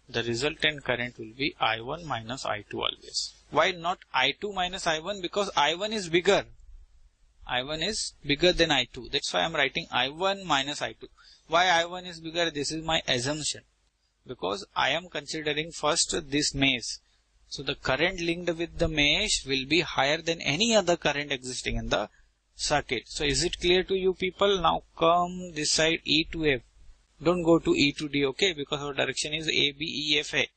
the resultant current will be I1 minus I2 always. Why not I2 minus I1? Because I1 is bigger. I1 is bigger than I2. That's why I am writing I1 minus I2. Why I1 is bigger? This is my assumption. Because I am considering first this mesh. So the current linked with the mesh will be higher than any other current existing in the circuit. So is it clear to you people? Now come this side E to F. Don't go to E to D, okay? Because our direction is A, B, E, F, A.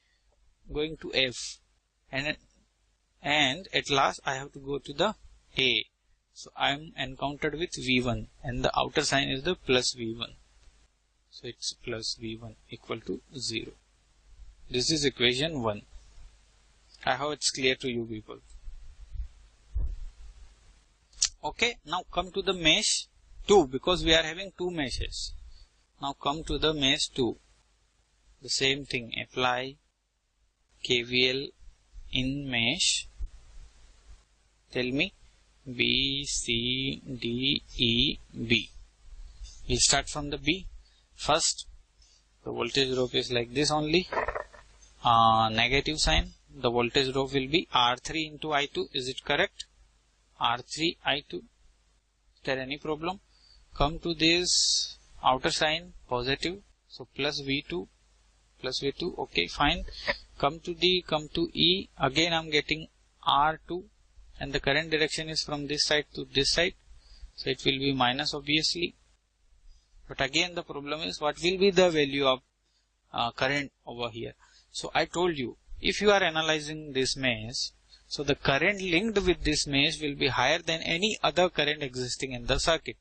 Going to F. And at last I have to go to the A. So I am encountered with V1 and the outer sign is the plus V1. So it's plus V1 equal to 0. This is equation 1. I hope it's clear to you people. Okay, now come to the mesh 2 because we are having two meshes. Now come to the mesh 2. The same thing, apply KVL in mesh. Tell me B, C, D, E, B. We start from the B. First, the voltage drop is like this only. Negative sign. The voltage drop will be R3 into I2. Is it correct? R3 I2. Is there any problem? Come to this outer sign, positive. So plus V2. Plus V2. Okay, fine. Come to D, come to E. Again I am getting R2. And the current direction is from this side to this side. So it will be minus obviously. But again the problem is what will be the value of current over here. So I told you, if you are analyzing this mesh, so the current linked with this mesh will be higher than any other current existing in the circuit.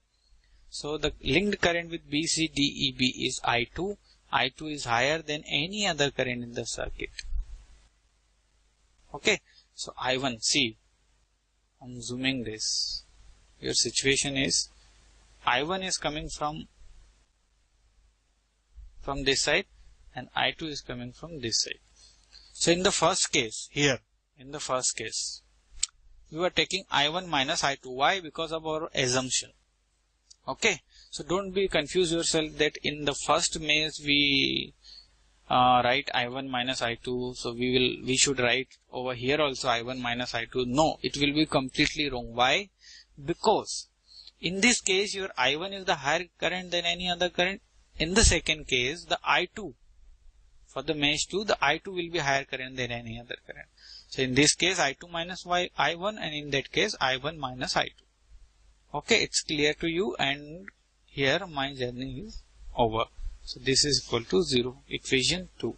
So the linked current with B, C, D, E, B is I2. I2 is higher than any other current in the circuit. Okay. So I1, see, I'm zooming this. Your situation is I1 is coming from this side and I2 is coming from this side. So in the first case, here, in the first case, we are taking I1 minus I2. Why? Because of our assumption. Okay. So don't be confused yourself that in the first mesh we write I1 minus I2. So we should write over here also I1 minus I2. No, it will be completely wrong. Why? Because in this case your I1 is the higher current than any other current. In the second case, the I2, for the mesh 2, the I2 will be higher current than any other current. So in this case, I2 minus I1 and in that case, I1 minus I2. Okay, it's clear to you and here my journey is over. So this is equal to 0, equation 2.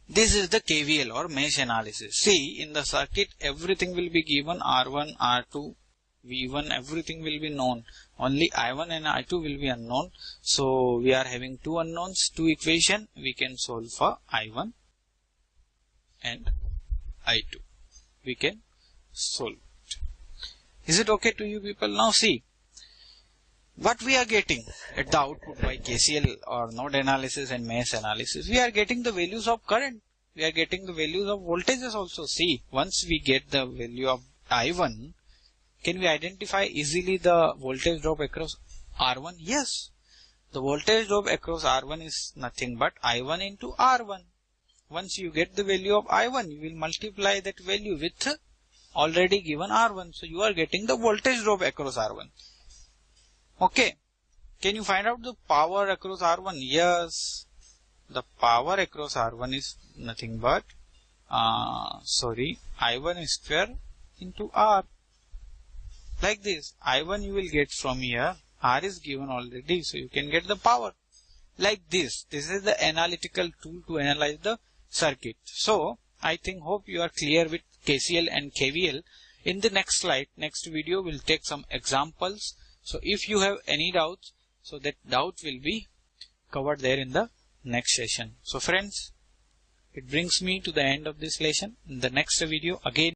This is the KVL or mesh analysis. See, in the circuit, everything will be given R1, R2, V1, everything will be known. Only I1 and I2 will be unknown. So we are having two unknowns, two equations. We can solve for I1 and I2. We can solve it. Is it okay to you people? Now see, what we are getting at the output by KCL or node analysis and mesh analysis, we are getting the values of current. We are getting the values of voltages also. See, once we get the value of I1, can we identify easily the voltage drop across R1? Yes. The voltage drop across R1 is nothing but I1 into R1. Once you get the value of I1, you will multiply that value with already given R1. So you are getting the voltage drop across R1. Okay. Can you find out the power across R1? Yes. The power across R1 is nothing but, I1 square into R. Like this, I1 you will get from here, R is given already, so you can get the power. Like this. This is the analytical tool to analyze the circuit. So, I hope you are clear with KCL and KVL. In the next slide, next video, we'll take some examples. So, if you have any doubts, so that doubt will be covered there in the next session. So, friends, it brings me to the end of this lesson. In the next video, again,